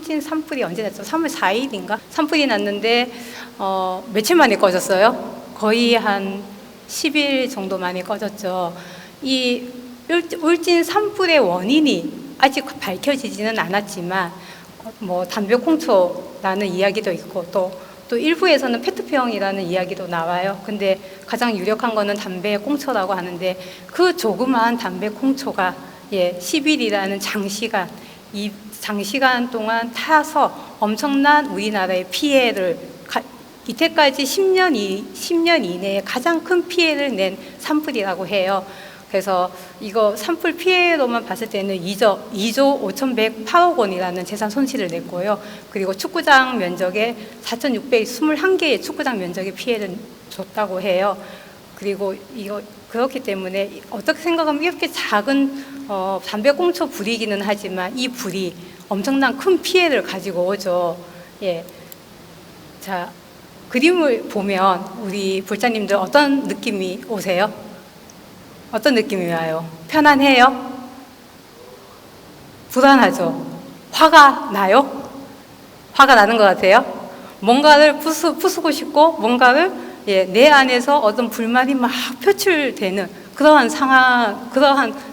울진 산불이 언제 났죠? 3월 4일인가? 산불이 났는데 며칠 만에 꺼졌어요. 거의 한 10일 정도 만에 꺼졌죠. 이 울진 산불의 원인이 아직 밝혀지지는 않았지만 담배꽁초라는 이야기도 있고 또 일부에서는 페트병이라는 이야기도 나와요. 근데 가장 유력한 거는 담배꽁초라고 하는데 그 조그마한 담배꽁초가 10일이라는 이 장시간 동안 타서 엄청난 우리나라의 피해를 이때까지 10년 이내에 가장 큰 피해를 낸 산불이라고 해요. 그래서 이거 산불 피해로만 봤을 때는 2조 5,108억 원이라는 재산 손실을 냈고요. 그리고 축구장 면적의 4,621개의 축구장 면적의 피해를 줬다고 해요. 그리고 그렇기 때문에 어떻게 생각하면 이렇게 작은 담배꽁초 불이기는 하지만 이 불이 엄청난 큰 피해를 가지고 오죠. 자, 그림을 보면 우리 불자님들 어떤 느낌이 오세요? 어떤 느낌이 와요? 편안해요? 불안하죠? 화가 나요? 화가 나는 것 같아요? 뭔가를 부수고 싶고 뭔가를 내 안에서 어떤 불만이 막 표출되는 그러한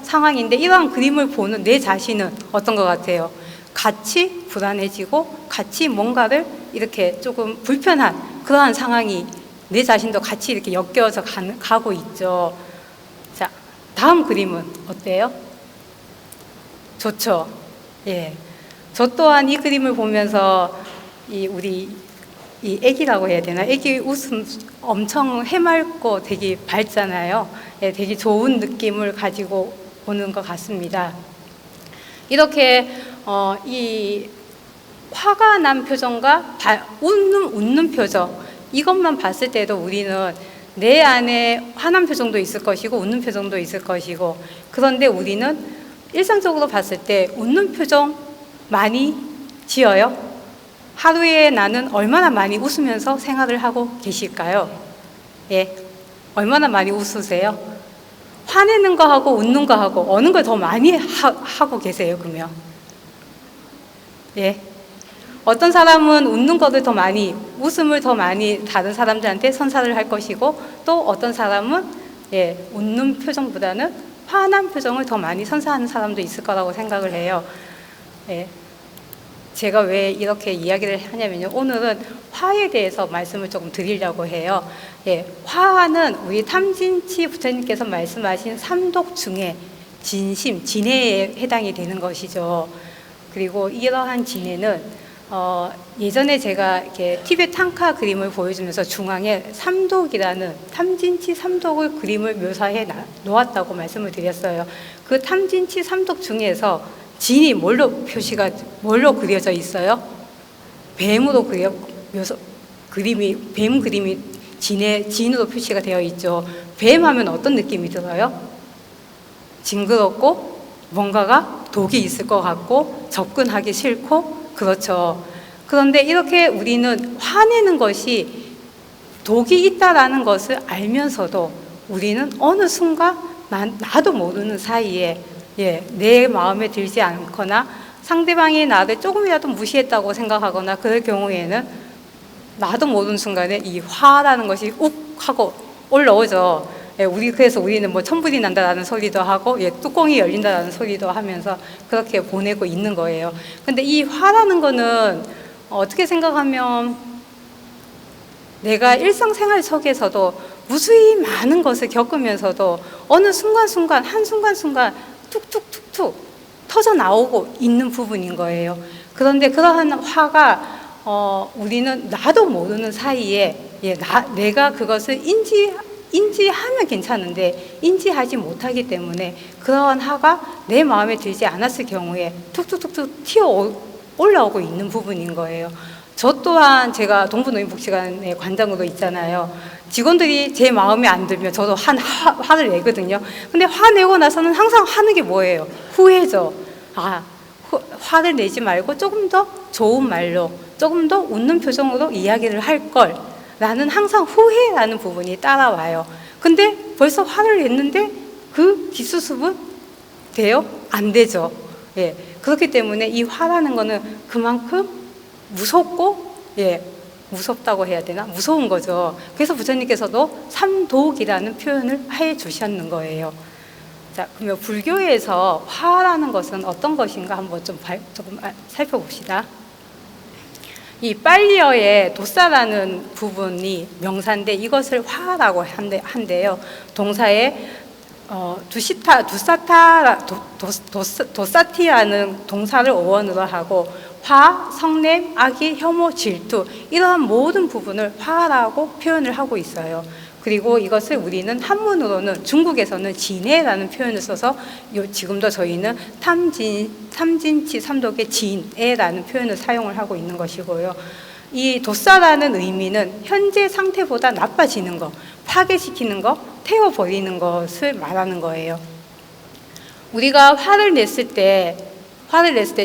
상황인데 이러한 그림을 보는 내 자신은 어떤 것 같아요? 같이 불안해지고 같이 뭔가를 이렇게 조금 불편한 그러한 상황이 내 자신도 같이 이렇게 엮여서 가고 있죠. 자, 다음 그림은 어때요? 좋죠? 저 또한 이 그림을 보면서 우리 애기라고 해야 되나? 애기 웃음 엄청 해맑고 되게 밝잖아요. 되게 좋은 느낌을 가지고 오는 것 같습니다. 이렇게 이 화가 난 표정과 웃는 표정 이것만 봤을 때도 우리는 내 안에 화난 표정도 있을 것이고 웃는 표정도 있을 것이고 그런데 우리는 일상적으로 봤을 때 웃는 표정 많이 지어요? 하루에 나는 얼마나 많이 웃으면서 생활을 하고 계실까요? 얼마나 많이 웃으세요? 화내는 거 하고 웃는 거 하고 어느 걸 더 많이 하고 계세요, 그러면? 어떤 사람은 웃는 것을 더 많이, 웃음을 더 많이 다른 사람들한테 선사를 할 것이고 또 어떤 사람은 웃는 표정보다는 화난 표정을 더 많이 선사하는 사람도 있을 거라고 생각을 해요. 제가 왜 이렇게 이야기를 하냐면요. 오늘은 화에 대해서 말씀을 조금 드리려고 해요. 화는 우리 탐진치 부처님께서 말씀하신 삼독 중에 진심, 진해에 해당이 되는 것이죠. 그리고 이러한 진해는 예전에 제가 이렇게 티베트 탕카 그림을 보여주면서 중앙에 삼독이라는 탐진치 삼독의 그림을 묘사해 놓았다고 말씀을 드렸어요. 그 탐진치 삼독 중에서 진이 뭘로 그려져 있어요? 뱀으로 뱀 그림이 진으로 표시가 되어 있죠. 뱀 하면 어떤 느낌이 들어요? 징그럽고 뭔가가 독이 있을 것 같고 접근하기 싫고 그렇죠. 그런데 이렇게 우리는 화내는 것이 독이 있다라는 것을 알면서도 우리는 어느 순간 나도 모르는 사이에 내 마음에 들지 않거나 상대방이 나를 조금이라도 무시했다고 생각하거나 그럴 경우에는 나도 모르는 순간에 이 화라는 것이 욱 하고 올라오죠. 그래서 우리는 천불이 난다라는 소리도 하고 뚜껑이 열린다라는 소리도 하면서 그렇게 보내고 있는 거예요. 근데 이 화라는 거는 어떻게 생각하면 내가 일상생활 속에서도 무수히 많은 것을 겪으면서도 어느 순간순간 한순간순간 툭툭툭툭 터져 나오고 있는 부분인 거예요. 그런데 그러한 화가 우리는 나도 모르는 사이에 내가 그것을 인지하면 괜찮은데 인지하지 못하기 때문에 그러한 화가 내 마음에 들지 않았을 경우에 툭툭툭툭 튀어 올라오고 있는 부분인 거예요. 저 또한 제가 동부노인복지관의 관장으로 있잖아요. 직원들이 제 마음에 안 들면 저도 화를 내거든요. 근데 화내고 나서는 항상 하는 게 뭐예요? 후회죠. 화를 내지 말고 조금 더 좋은 말로 조금 더 웃는 표정으로 이야기를 할 걸 라는 항상 후회라는 부분이 따라와요. 근데 벌써 화를 냈는데 그 뒷수습은 돼요? 안 되죠. 그렇기 때문에 이 화라는 거는 그만큼 무섭고, 무섭다고 해야 되나? 무서운 거죠. 그래서 부처님께서도 삼독이라는 표현을 해 주셨는 거예요. 자, 그러면 불교에서 화라는 것은 어떤 것인가 한번 조금 살펴봅시다. 이 빨리어의 도사라는 부분이 명사인데 이것을 화라고 한대요. 동사에 도사티라는 동사를 어원으로 하고 화, 성냄, 악의, 혐오, 질투 이러한 모든 부분을 화라고 표현을 하고 있어요. 그리고 이것을 우리는 한문으로는 중국에서는 진해라는 표현을 써서 지금도 저희는 탐진치 삼독의 진해라는 표현을 사용을 하고 있는 것이고요. 이 도사라는 의미는 현재 상태보다 나빠지는 것, 파괴시키는 것, 태워버리는 것을 말하는 거예요. 우리가 화를 냈을 때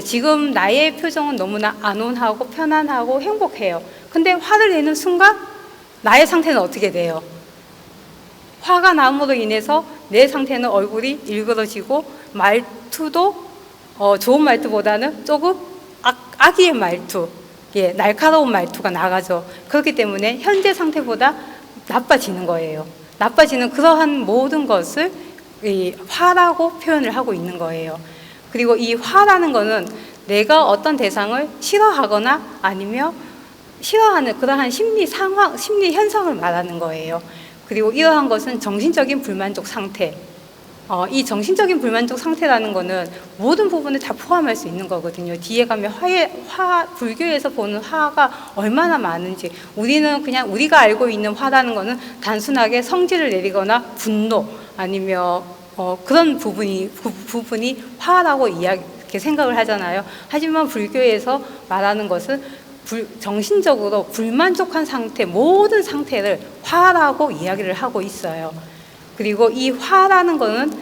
지금 나의 표정은 너무나 안온하고 편안하고 행복해요. 근데 화를 내는 순간 나의 상태는 어떻게 돼요? 화가 남으로 인해서 내 상태는 얼굴이 일그러지고 말투도 좋은 말투보다는 조금 악의의 말투, 날카로운 말투가 나가죠. 그렇기 때문에 현재 상태보다 나빠지는 거예요. 나빠지는 그러한 모든 것을 이 화라고 표현을 하고 있는 거예요. 그리고 이 화라는 거는 내가 어떤 대상을 싫어하거나 아니면 싫어하는 그러한 심리 상황, 심리 현상을 말하는 거예요. 그리고 이러한 것은 정신적인 불만족 상태. 이 정신적인 불만족 상태라는 거는 모든 부분을 다 포함할 수 있는 거거든요. 뒤에 가면 불교에서 보는 화가 얼마나 많은지, 우리는 그냥 우리가 알고 있는 화라는 거는 단순하게 성질을 내리거나 분노 아니면 그런 부분이 화라고 이렇게 생각을 하잖아요. 하지만 불교에서 말하는 것은 정신적으로 불만족한 상태, 모든 상태를 화라고 이야기를 하고 있어요. 그리고 이 화라는 거는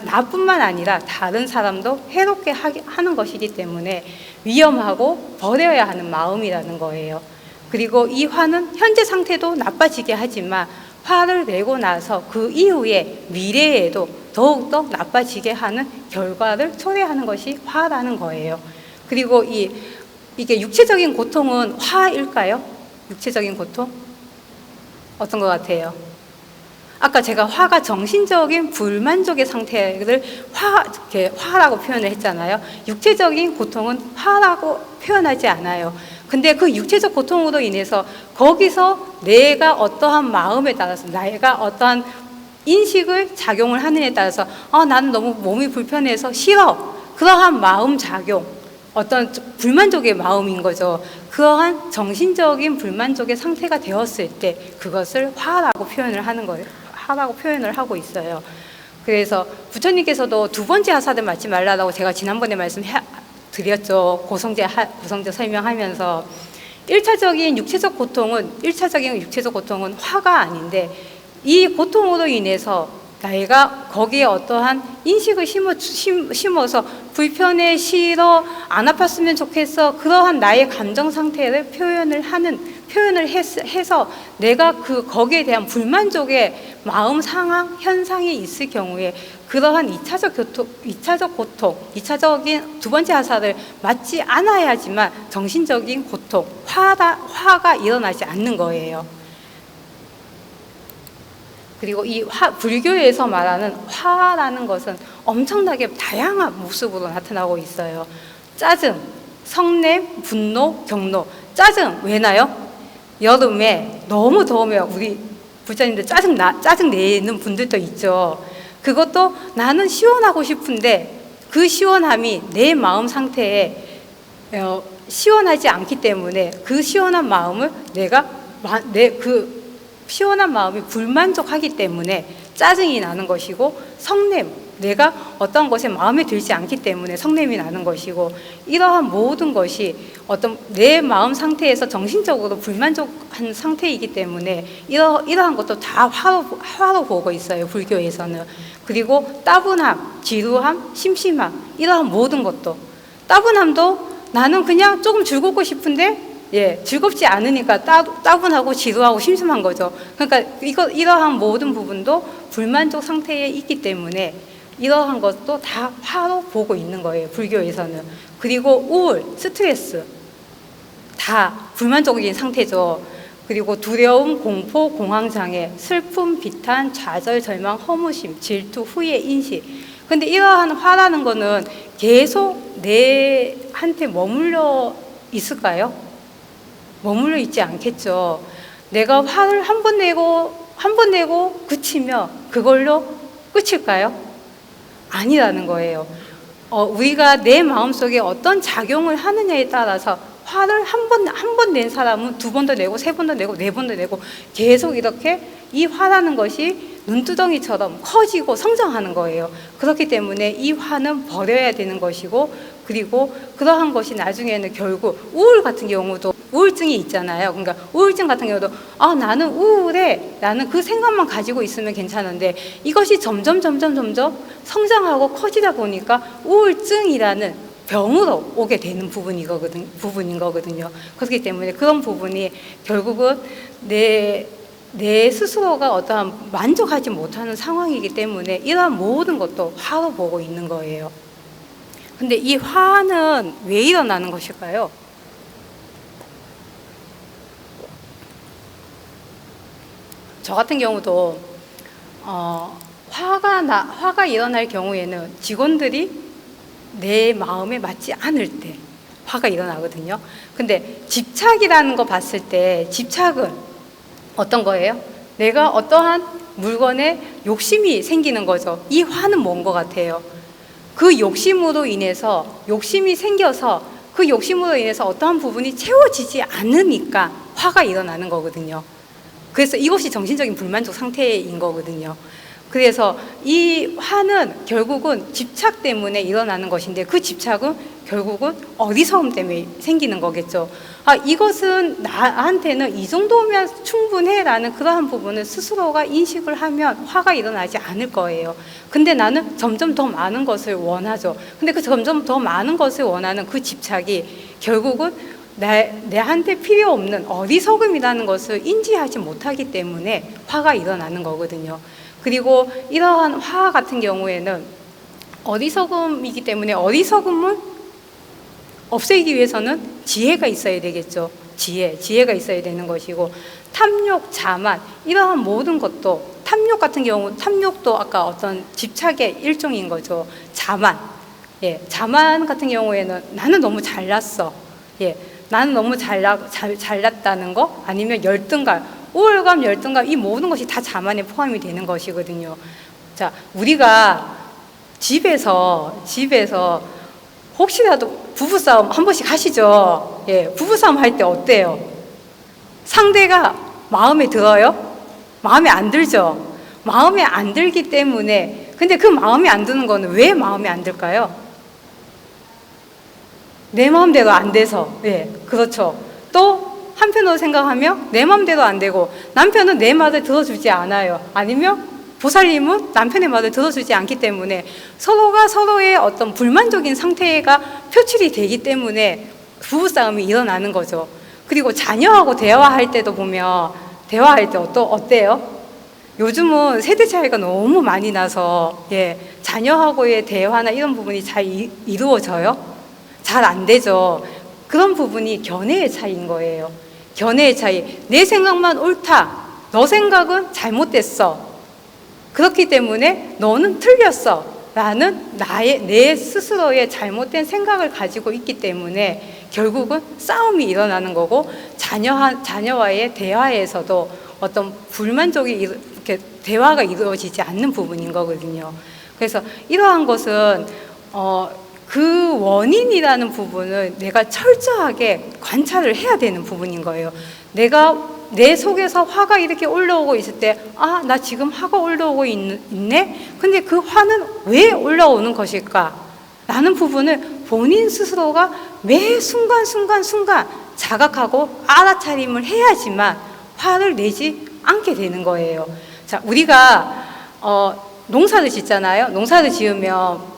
나뿐만 아니라 다른 사람도 해롭게 하는 것이기 때문에 위험하고 버려야 하는 마음이라는 거예요. 그리고 이 화는 현재 상태도 나빠지게 하지만 화를 내고 나서 그 이후에 미래에도 더욱더 나빠지게 하는 결과를 초래하는 것이 화라는 거예요. 그리고 이게 육체적인 고통은 화일까요? 육체적인 고통? 어떤 것 같아요? 아까 제가 화가 정신적인 불만족의 상태를 화라고 표현을 했잖아요. 육체적인 고통은 화라고 표현하지 않아요. 근데 그 육체적 고통으로 인해서 거기서 내가 어떠한 마음에 따라서 내가 어떠한 인식을 작용을 하느냐에 따라서 나는 너무 몸이 불편해서 싫어. 그러한 마음 작용, 어떤 불만족의 마음인 거죠. 그러한 정신적인 불만족의 상태가 되었을 때 그것을 화라고 표현을 하는 거예요. 화라고 표현을 하고 있어요. 그래서 부처님께서도 두 번째 화사를 맞지 말라고 제가 지난번에 말씀드렸죠. 고성제 설명하면서 1차적인 육체적 고통은 화가 아닌데 이 고통으로 인해서 내가 거기에 어떠한 인식을 심어서 불편해, 싫어, 안 아팠으면 좋겠어, 그러한 나의 감정 상태를 표현을 해서 내가 거기에 대한 불만족의 마음 상황, 현상이 있을 경우에 그러한 2차적 고통, 2차적인 두 번째 하사를 맞지 않아야지만 정신적인 고통, 화가 일어나지 않는 거예요. 그리고 불교에서 말하는 화라는 것은 엄청나게 다양한 모습으로 나타나고 있어요. 짜증, 성냄, 분노, 경로. 짜증 왜 나요? 여름에 너무 더우면 우리 부자님들 짜증 내는 분들도 있죠. 그것도 나는 시원하고 싶은데 그 시원함이 내 마음 상태에 시원하지 않기 때문에 그 시원한 마음을 시원한 마음이 불만족하기 때문에 짜증이 나는 것이고, 성냄, 내가 어떤 것에 마음에 들지 않기 때문에 성냄이 나는 것이고, 이러한 모든 것이 어떤 내 마음 상태에서 정신적으로 불만족한 상태이기 때문에 이러한 것도 다 화로 보고 있어요, 불교에서는. 그리고 따분함, 지루함, 심심함, 이러한 모든 것도. 따분함도 나는 그냥 조금 즐겁고 싶은데 즐겁지 않으니까 따분하고 지루하고 심심한 거죠. 그러니까 이러한 모든 부분도 불만족 상태에 있기 때문에 이러한 것도 다 화로 보고 있는 거예요, 불교에서는. 그리고 우울, 스트레스 다 불만족인 상태죠. 그리고 두려움, 공포, 공황장애, 슬픔, 비탄, 좌절, 절망, 허무심, 질투, 후회, 인식. 근데 이러한 화라는 거는 계속 내한테 머물러 있을까요? 머물러 있지 않겠죠. 내가 화를 한 번 내고 그치면 그걸로 끝일까요? 아니라는 거예요. 우리가 내 마음속에 어떤 작용을 하느냐에 따라서 화를 한 번 낸 사람은 두 번도 내고, 세 번도 내고, 네 번도 내고, 계속 이렇게 이 화라는 것이 눈두덩이처럼 커지고 성장하는 거예요. 그렇기 때문에 이 화는 버려야 되는 것이고, 그리고 그러한 것이 나중에는 결국 우울 같은 경우도 우울증이 있잖아요. 그러니까 우울증 같은 경우도 나는 우울해, 나는 그 생각만 가지고 있으면 괜찮은데 이것이 점점 성장하고 커지다 보니까 우울증이라는 병으로 오게 되는 부분인 거거든요. 그렇기 때문에 그런 부분이 결국은 내 스스로가 어떠한 만족하지 못하는 상황이기 때문에 이러한 모든 것도 화로 보고 있는 거예요. 근데 이 화는 왜 일어나는 것일까요? 저 같은 경우도 화가 일어날 경우에는 직원들이 내 마음에 맞지 않을 때 화가 일어나거든요. 근데 집착이라는 거 봤을 때 집착은 어떤 거예요? 내가 어떠한 물건에 욕심이 생기는 거죠. 이 화는 뭔 것 같아요? 그 욕심이 생겨서 그 욕심으로 인해서 어떠한 부분이 채워지지 않으니까 화가 일어나는 거거든요. 그래서 이것이 정신적인 불만족 상태인 거거든요. 그래서 이 화는 결국은 집착 때문에 일어나는 것인데 그 집착은 결국은 어리석음 때문에 생기는 거겠죠. 이것은 나한테는 이 정도면 충분해라는 그러한 부분을 스스로가 인식을 하면 화가 일어나지 않을 거예요. 근데 나는 점점 더 많은 것을 원하죠. 근데 그 점점 더 많은 것을 원하는 그 집착이 결국은 내한테 필요 없는 어리석음이라는 것을 인지하지 못하기 때문에 화가 일어나는 거거든요. 그리고 이러한 화 같은 경우에는 어리석음이기 때문에 어리석음을 없애기 위해서는 지혜가 있어야 되겠죠. 지혜가 있어야 되는 것이고, 탐욕, 자만, 이러한 모든 것도, 탐욕 같은 경우, 탐욕도 아까 어떤 집착의 일종인 거죠. 자만. 자만 같은 경우에는 나는 너무 잘났어. 나는 너무 잘났다는 거, 아니면 열등감, 우울감, 열등감, 이 모든 것이 다 자만에 포함이 되는 것이거든요. 자, 우리가 집에서 혹시라도 부부싸움 한 번씩 하시죠? 부부싸움 할 때 어때요? 상대가 마음에 들어요? 마음에 안 들죠? 마음에 안 들기 때문에, 근데 그 마음에 안 드는 거는 왜 마음에 안 들까요? 내 마음대로 안 돼서. 그렇죠. 또 한편으로 생각하면 내 마음대로 안 되고 남편은 내 말을 들어주지 않아요. 아니면 보살님은 남편의 말을 들어주지 않기 때문에 서로가 서로의 어떤 불만족인 상태가 표출이 되기 때문에 부부싸움이 일어나는 거죠. 그리고 자녀하고 대화할 때도 보면 대화할 때 어때요? 요즘은 세대 차이가 너무 많이 나서 자녀하고의 대화나 이런 부분이 잘 이루어져요? 잘 안 되죠. 그런 부분이 견해의 차이인 거예요. 견해의 차이. 내 생각만 옳다. 너 생각은 잘못됐어. 그렇기 때문에 너는 틀렸어. 라는 내 스스로의 잘못된 생각을 가지고 있기 때문에 결국은 싸움이 일어나는 거고, 자녀와의 대화에서도 어떤 불만족이 이렇게 대화가 이루어지지 않는 부분인 거거든요. 그래서 이러한 것은 그 원인이라는 부분을 내가 철저하게 관찰을 해야 되는 부분인 거예요. 내가 내 속에서 화가 이렇게 올라오고 있을 때, 나 지금 화가 올라오고 있네? 근데 그 화는 왜 올라오는 것일까? 라는 부분을 본인 스스로가 매 순간 자각하고 알아차림을 해야지만 화를 내지 않게 되는 거예요. 자, 우리가 농사를 짓잖아요. 농사를 지으면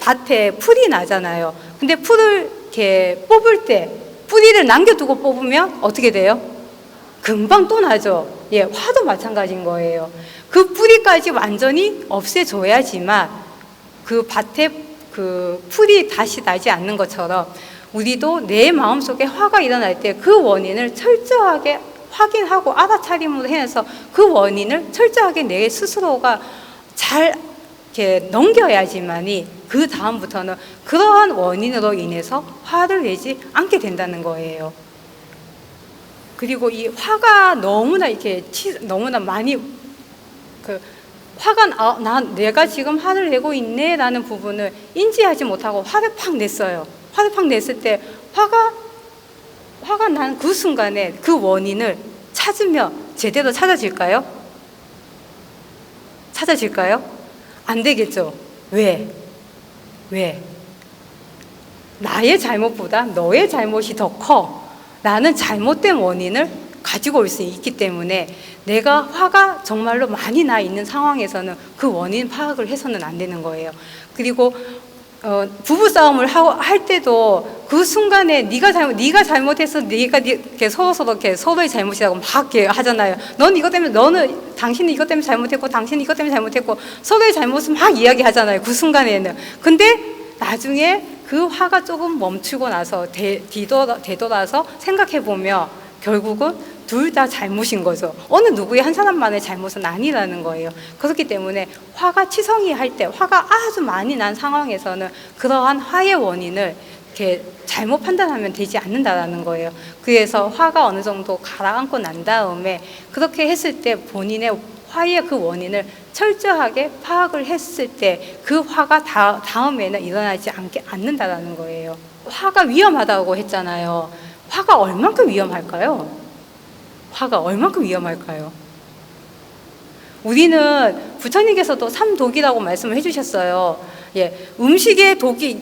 밭에 풀이 나잖아요. 근데 풀을 이렇게 뽑을 때 뿌리를 남겨두고 뽑으면 어떻게 돼요? 금방 또 나죠. 예, 화도 마찬가지인 거예요. 그 뿌리까지 완전히 없애줘야지만 그 밭에 그 풀이 다시 나지 않는 것처럼 우리도 내 마음속에 화가 일어날 때 그 원인을 철저하게 확인하고 알아차림으로 해서 그 원인을 철저하게 내 스스로가 잘 이렇게 넘겨야지만이 그 다음부터는 그러한 원인으로 인해서 화를 내지 않게 된다는 거예요. 그리고 이 화가 너무나 이렇게 너무나 많이 내가 지금 화를 내고 있네라는 부분을 인지하지 못하고 화를 팍 냈어요. 화를 팍 냈을 때 화가 난 그 순간에 그 원인을 찾으면 제대로 찾아질까요? 안 되겠죠. 왜? 나의 잘못보다 너의 잘못이 더 커. 나는 잘못된 원인을 가지고 올 수 있기 때문에 내가 화가 정말로 많이 나 있는 상황에서는 그 원인 파악을 해서는 안 되는 거예요. 그리고 부부싸움을 할 때도 그 순간에 네가 잘못해서 서로의 잘못이라고 막 이렇게 하잖아요. 당신은 이것 때문에 잘못했고 당신은 이것 때문에 잘못했고 서로의 잘못을 막 이야기하잖아요. 그 순간에는. 근데 나중에 그 화가 조금 멈추고 나서 되돌아서 생각해보면 결국은 둘 다 잘못인 거죠. 어느 누구의 한 사람만의 잘못은 아니라는 거예요. 그렇기 때문에 화가 치성이 할 때, 화가 아주 많이 난 상황에서는 그러한 화의 원인을 이렇게 잘못 판단하면 되지 않는다라는 거예요. 그래서 화가 어느 정도 가라앉고 난 다음에 그렇게 했을 때 본인의 화의 그 원인을 철저하게 파악을 했을 때 그 화가 다음에는 일어나지 않는다라는 거예요. 화가 위험하다고 했잖아요. 화가 얼만큼 위험할까요? 우리는 부처님께서도 삼독이라고 말씀을 해주셨어요. 예, 음식에 독이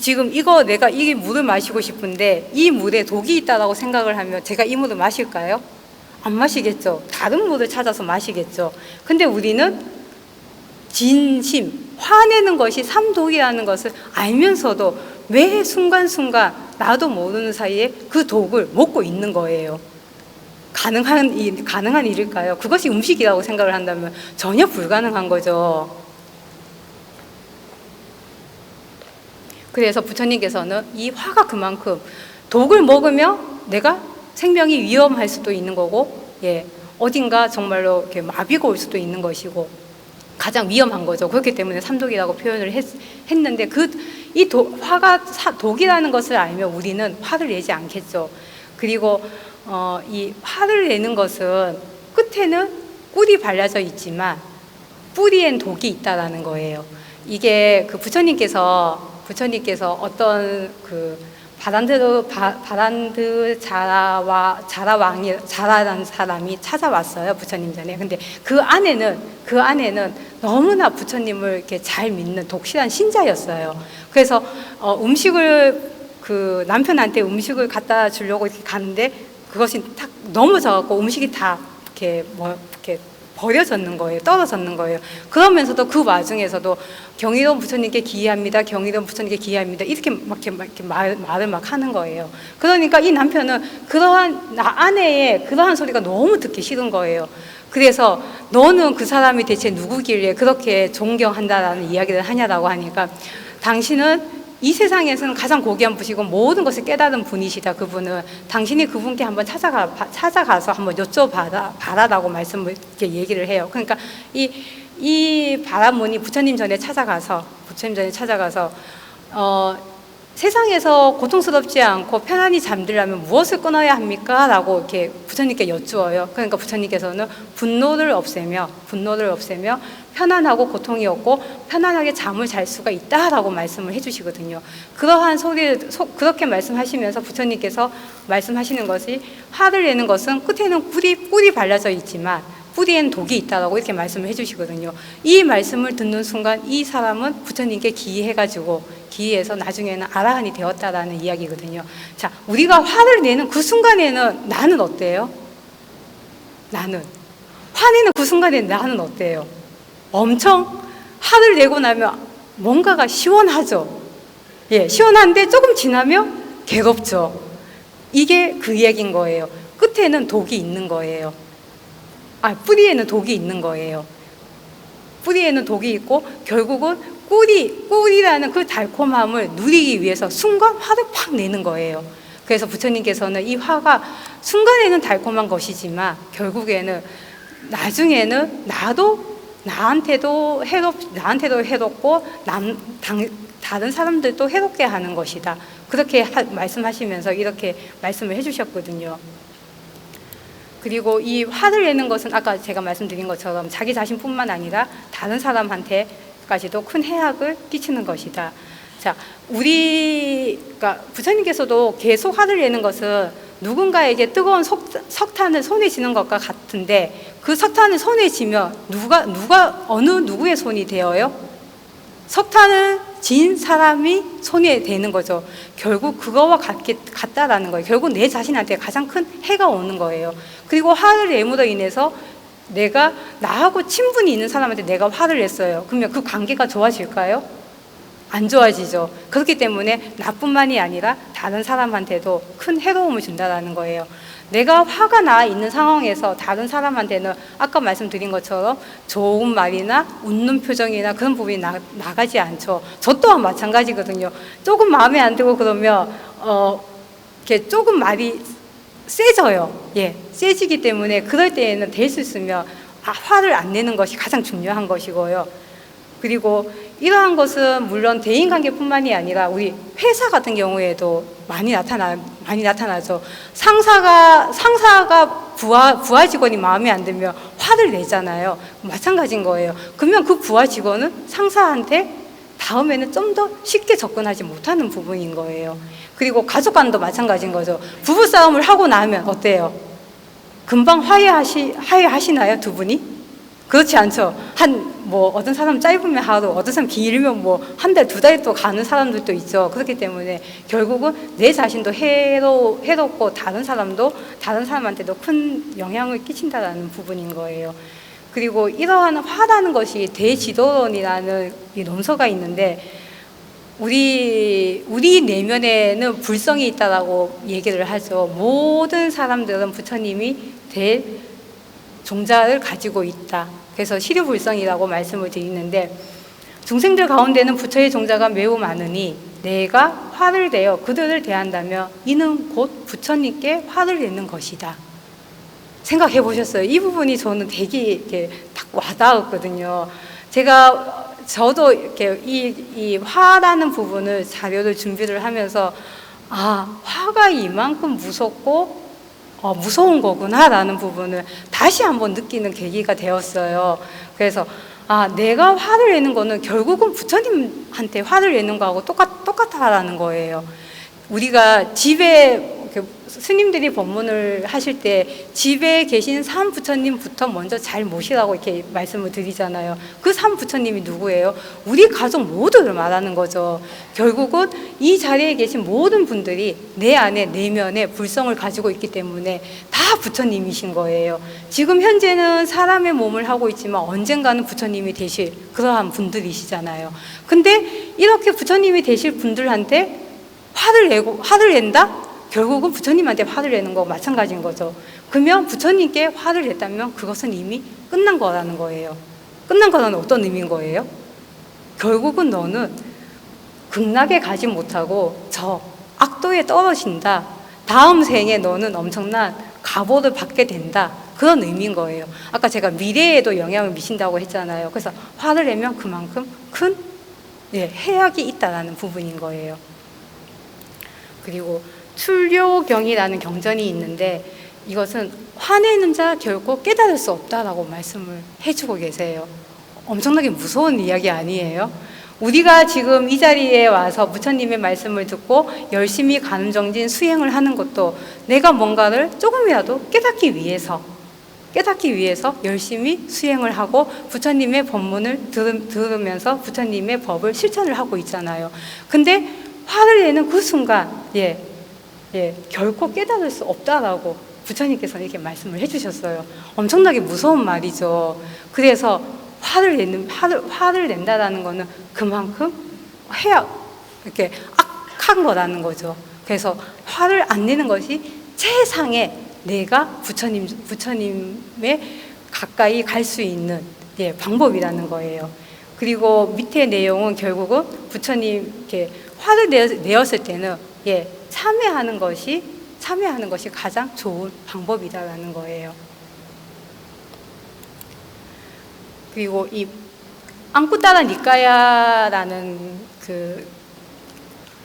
지금 내가 이 물을 마시고 싶은데 이 물에 독이 있다라고 생각을 하면 제가 이 물을 마실까요? 안 마시겠죠. 다른 물을 찾아서 마시겠죠. 근데 우리는 진심, 화내는 것이 삼독이라는 것을 알면서도 매 순간순간 나도 모르는 사이에 그 독을 먹고 있는 거예요. 가능한 일일까요? 그것이 음식이라고 생각을 한다면 전혀 불가능한 거죠. 그래서 부처님께서는 이 화가 그만큼 독을 먹으면 내가 생명이 위험할 수도 있는 거고, 예, 어딘가 정말로 이렇게 마비가 올 수도 있는 것이고, 가장 위험한 거죠. 그렇기 때문에 삼독이라고 표현을 했는데, 화가 독이라는 것을 알면 우리는 화를 내지 않겠죠. 그리고 이 화를 내는 것은 끝에는 꿀이 발라져 있지만 뿌리엔 독이 있다라는 거예요. 이게 그 부처님께서 어떤 그 바란드 자라라는 사람이 찾아왔어요, 부처님 전에. 근데 그 안에는 너무나 부처님을 이렇게 잘 믿는 독실한 신자였어요. 그래서 그 남편한테 음식을 갖다 주려고 이렇게 가는데 그것이 탁 넘어져갖고 음식이 다 이렇게 버려졌는 거예요. 떨어졌는 거예요. 그러면서도 그 와중에서도 경이로운 부처님께 기이합니다. 경이로운 부처님께 기이합니다. 이렇게 말을 막 하는 거예요. 그러니까 이 남편은 아내의 그러한 소리가 너무 듣기 싫은 거예요. 그래서 너는 그 사람이 대체 누구길래 그렇게 존경한다라는 이야기를 하냐라고 하니까 당신은 이 세상에서는 가장 고귀한 분이시고 모든 것을 깨달은 분이시다. 그분은 당신이 그분께 한번 찾아가서 한번 여쭤봐라라고 말씀을 이렇게 얘기를 해요. 그러니까 이 바라문이 부처님 전에 찾아가서 세상에서 고통스럽지 않고 편안히 잠들려면 무엇을 끊어야 합니까? 라고 이렇게 부처님께 여쭈어요. 그러니까 부처님께서는 분노를 없애며 편안하고 고통이 없고 편안하게 잠을 잘 수가 있다라고 말씀을 해주시거든요. 그렇게 말씀하시면서 부처님께서 말씀하시는 것이 화를 내는 것은 끝에는 꿀이 발라져 있지만 뿌리엔 독이 있다라고 이렇게 말씀을 해주시거든요. 이 말씀을 듣는 순간 이 사람은 부처님께 기이해서 나중에는 아라한이 되었다라는 이야기거든요. 자, 우리가 화를 내는 그 순간에는 나는 어때요? 화내는 그 순간에 나는 어때요? 엄청 화를 내고 나면 뭔가가 시원하죠. 예, 시원한데 조금 지나면 괴롭죠. 이게 그 얘기인 거예요. 끝에는 독이 있는 거예요. 뿌리에는 독이 있는 거예요. 뿌리에는 독이 있고 결국은 꿀이라는 그 달콤함을 누리기 위해서 순간 화를 팍 내는 거예요. 그래서 부처님께서는 이 화가 순간에는 달콤한 것이지만 결국에는 나중에는 나한테도 해롭고 다른 사람들도 해롭게 하는 것이다. 그렇게 말씀하시면서 이렇게 말씀을 해주셨거든요. 그리고 이 화를 내는 것은 아까 제가 말씀드린 것처럼 자기 자신뿐만 아니라 다른 사람한테까지도 큰 해악을 끼치는 것이다. 자, 그러니까 부처님께서도 계속 화를 내는 것은 누군가에게 뜨거운 석탄을 손에 쥐는 것과 같은데 그 석탄을 손에 쥐면 어느 누구의 손이 되어요? 석탄을 진 사람이 손에 대는 거죠. 결국 그거와 같다라는 거예요. 결국 내 자신한테 가장 큰 해가 오는 거예요. 그리고 화를 내므로 인해서 나하고 친분이 있는 사람한테 내가 화를 냈어요. 그러면 그 관계가 좋아질까요? 안 좋아지죠. 그렇기 때문에 나뿐만이 아니라 다른 사람한테도 큰 해로움을 준다는 거예요. 내가 화가 나 있는 상황에서 다른 사람한테는 아까 말씀드린 것처럼 좋은 말이나 웃는 표정이나 그런 부분이 나가지 않죠. 저 또한 마찬가지거든요. 조금 마음에 안 들고 그러면 이렇게 조금 말이 세져요. 예, 세지기 때문에 그럴 때에는 될 수 있으면 화를 안 내는 것이 가장 중요한 것이고요. 그리고 이러한 것은 물론 대인관계뿐만이 아니라 우리 회사 같은 경우에도 많이 나타나죠. 상사가 부하 직원이 마음에 안 들면 화를 내잖아요. 마찬가지인 거예요. 그러면 그 부하 직원은 상사한테 다음에는 좀 더 쉽게 접근하지 못하는 부분인 거예요. 그리고 가족 간도 마찬가지인 거죠. 부부 싸움을 하고 나면 어때요? 금방 화해하시나요, 두 분이? 그렇지 않죠. 어떤 사람은 짧으면 하루, 어떤 사람은 길면 한 달, 두 달 또 가는 사람들도 있죠. 그렇기 때문에 결국은 내 자신도 해롭고 다른 사람한테도 큰 영향을 끼친다라는 부분인 거예요. 그리고 이러한 화라는 것이 대지도론이라는 이 논서가 있는데 우리 내면에는 불성이 있다라고 얘기를 하죠. 모든 사람들은 부처님이 종자를 가지고 있다. 그래서 시류불성이라고 말씀을 드리는데 중생들 가운데는 부처의 종자가 매우 많으니 내가 화를 내어 그들을 대한다면 이는 곧 부처님께 화를 내는 것이다. 생각해 보셨어요? 이 부분이 저는 되게 이렇게 딱 와닿았거든요. 저도 이렇게 이 화라는 부분을 자료를 준비를 하면서 화가 이만큼 무섭고 무서운 거구나라는 부분을 다시 한번 느끼는 계기가 되었어요. 그래서 내가 화를 내는 거는 결국은 부처님한테 화를 내는 거하고 똑같다라는 거예요. 우리가 집에 스님들이 법문을 하실 때 집에 계신 삼부처님부터 먼저 잘 모시라고 이렇게 말씀을 드리잖아요. 그 삼부처님이 누구예요? 우리 가족 모두를 말하는 거죠. 결국은 이 자리에 계신 모든 분들이 내 안에 내면에 불성을 가지고 있기 때문에 다 부처님이신 거예요. 지금 현재는 사람의 몸을 하고 있지만 언젠가는 부처님이 되실 그러한 분들이시잖아요. 근데 이렇게 부처님이 되실 분들한테 화를 낸다? 결국은 부처님한테 화를 내는 거 마찬가지인 거죠. 그러면 부처님께 화를 냈다면 그것은 이미 끝난 거라는 거예요. 끝난 거는 어떤 의미인 거예요? 결국은 너는 극락에 가지 못하고 저 악도에 떨어진다. 다음 생에 너는 엄청난 가보를 받게 된다. 그런 의미인 거예요. 아까 제가 미래에도 영향을 미친다고 했잖아요. 그래서 화를 내면 그만큼 큰 해악이 있다라는 부분인 거예요. 그리고 출료경이라는 경전이 있는데 이것은 화내는 자 결코 깨달을 수 없다라고 말씀을 해주고 계세요. 엄청나게 무서운 이야기 아니에요? 우리가 지금 이 자리에 와서 부처님의 말씀을 듣고 열심히 간음정진 수행을 하는 것도 내가 뭔가를 조금이라도 깨닫기 위해서 열심히 수행을 하고 부처님의 법문을 들으면서 부처님의 법을 실천을 하고 있잖아요. 근데 화를 내는 그 순간 결코 깨달을 수 없다라고 부처님께서 이렇게 말씀을 해주셨어요. 엄청나게 무서운 말이죠. 그래서 화를 낸다라는 거는 그만큼 이렇게 악한 거라는 거죠. 그래서 화를 안 내는 것이 최상의 내가 부처님의 가까이 갈 수 있는 방법이라는 거예요. 그리고 밑에 내용은 결국은 부처님 이렇게 화를 내었을 때는 참회하는 것이 가장 좋은 방법이다라는 거예요. 그리고 이 앙꾸따라 니까야라는 그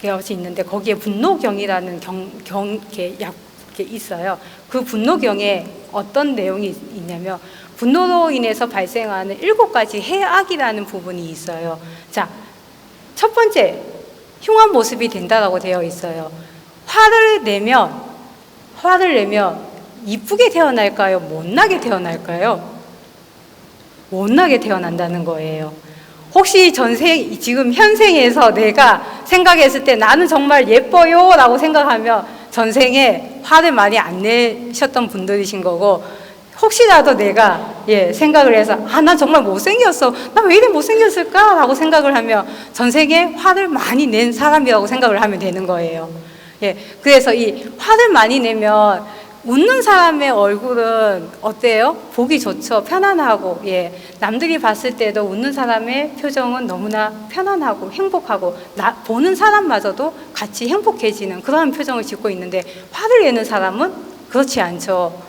것이 있는데 거기에 분노경이라는 게 있어요. 그 분노경에 어떤 내용이 있냐면 분노로 인해서 발생하는 7가지 해악이라는 부분이 있어요. 자, 첫 번째 흉한 모습이 된다라고 되어 있어요. 화를 내면 이쁘게 태어날까요? 못나게 태어날까요? 못나게 태어난다는 거예요. 혹시 지금 현생에서 내가 생각했을 때 나는 정말 예뻐요 라고 생각하면 전생에 화를 많이 안 내셨던 분들이신 거고, 혹시라도 내가 생각을 해서 난 정말 못생겼어, 나 왜 이래 못생겼을까 라고 생각을 하면 전생에 화를 많이 낸 사람이라고 생각을 하면 되는 거예요. 그래서 이 화를 많이 내면 웃는 사람의 얼굴은 어때요? 보기 좋죠. 편안하고, 남들이 봤을 때도 웃는 사람의 표정은 너무나 편안하고 행복하고, 보는 사람마저도 같이 행복해지는 그런 표정을 짓고 있는데, 화를 내는 사람은 그렇지 않죠.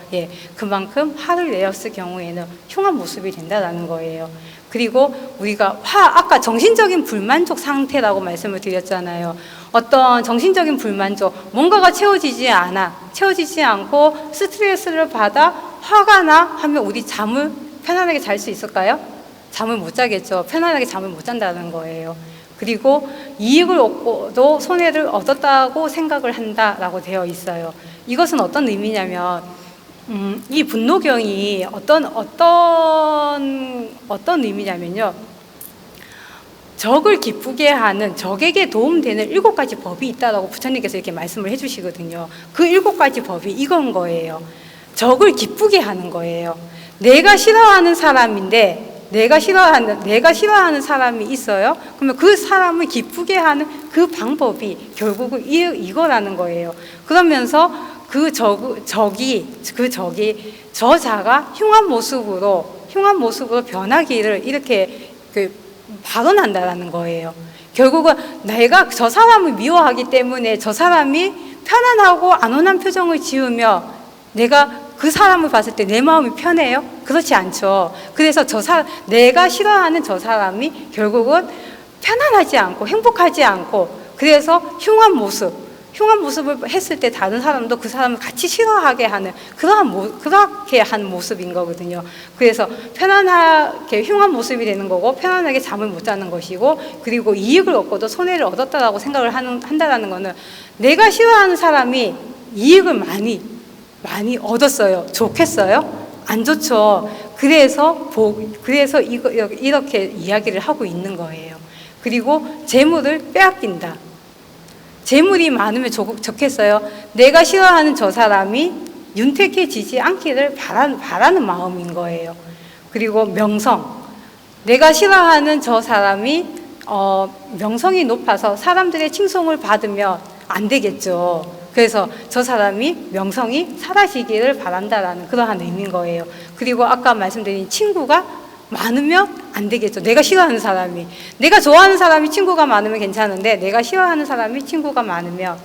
그만큼 화를 내었을 경우에는 흉한 모습이 된다는 거예요. 그리고 우리가 아까 정신적인 불만족 상태라고 말씀을 드렸잖아요. 어떤 정신적인 불만족, 뭔가가 채워지지 않고 스트레스를 받아 화가 나 하면 우리 잠을 편안하게 잘 수 있을까요? 잠을 못 자겠죠. 편안하게 잠을 못 잔다는 거예요. 그리고 이익을 얻고도 손해를 얻었다고 생각을 한다라고 되어 있어요. 이것은 어떤 의미냐면 이 분노경이 어떤 의미냐면요. 적을 기쁘게 하는, 적에게 도움되는 7가지 법이 있다라고 부처님께서 이렇게 말씀을 해주시거든요. 그 7가지 법이 이건 거예요. 적을 기쁘게 하는 거예요. 내가 싫어하는 사람인데, 내가 싫어하는 사람이 있어요. 그러면 그 사람을 기쁘게 하는 그 방법이 결국은 이거라는 거예요. 그러면서 그 저자가 흉한 모습으로 변하기를 이렇게 발언한다라는 거예요. 결국은 내가 저 사람을 미워하기 때문에 저 사람이 편안하고 안온한 표정을 지으며 내가 그 사람을 봤을 때 내 마음이 편해요? 그렇지 않죠. 그래서 내가 싫어하는 저 사람이 결국은 편안하지 않고 행복하지 않고, 그래서 흉한 모습을 했을 때 다른 사람도 그 사람을 같이 싫어하게 하는 그렇게 한 모습인 거거든요. 그래서 편안하게 흉한 모습이 되는 거고, 편안하게 잠을 못 자는 것이고, 그리고 이익을 얻고도 손해를 얻었다라고 생각을 한다라는 거는 내가 싫어하는 사람이 이익을 많이 얻었어요. 좋겠어요? 안 좋죠. 그래서 이렇게 이야기를 하고 있는 거예요. 그리고 재물을 빼앗긴다. 재물이 많으면 좋겠어요. 내가 싫어하는 저 사람이 윤택해지지 않기를 바라는 마음인 거예요. 그리고 명성. 내가 싫어하는 저 사람이 명성이 높아서 사람들의 칭송을 받으면 안 되겠죠. 그래서 저 사람이 명성이 사라지기를 바란다라는 그러한 의미인 거예요. 그리고 아까 말씀드린 친구가 많으면 안 되겠죠. 내가 싫어하는 사람이, 내가 좋아하는 사람이 친구가 많으면 괜찮은데 내가 싫어하는 사람이 친구가 많으면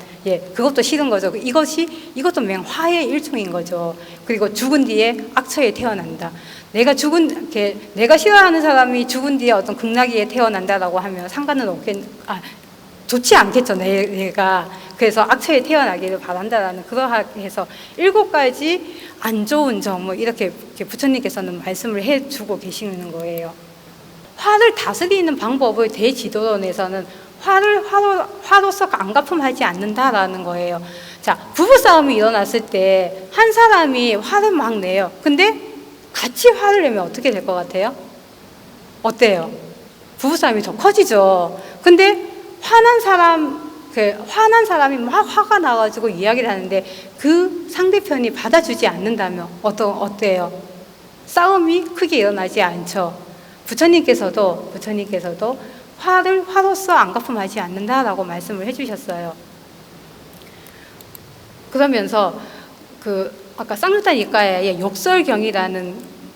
그것도 싫은 거죠. 이것도 맹화의 일종인 거죠. 그리고 죽은 뒤에 악처에 태어난다. 내가 싫어하는 사람이 죽은 뒤에 어떤 극락에 태어난다라고 하면 좋지 않겠죠. 내가 그래서 악처에 태어나기를 바란다라는 그러하게 해서 7가지 안 좋은 점을 이렇게 부처님께서는 말씀을 해주고 계시는 거예요. 화를 다스리는 방법을 대지도론에서는 화로서 안갚음하지 않는다라는 거예요. 자, 부부싸움이 일어났을 때 한 사람이 화를 막 내요. 근데 같이 화를 내면 어떻게 될 것 같아요? 어때요? 부부싸움이 더 커지죠. 근데 화난 사람이 막 화가 나가지고 이야기를 하는데 그 상대편이 받아주지 않는다면 어때요? 싸움이 크게 일어나지 않죠. 부처님께서도 화로서 안갚음하지 않는다라고 말씀을 해주셨어요. 그러면서 아까 쌍루타 니까야의 욕설경이라는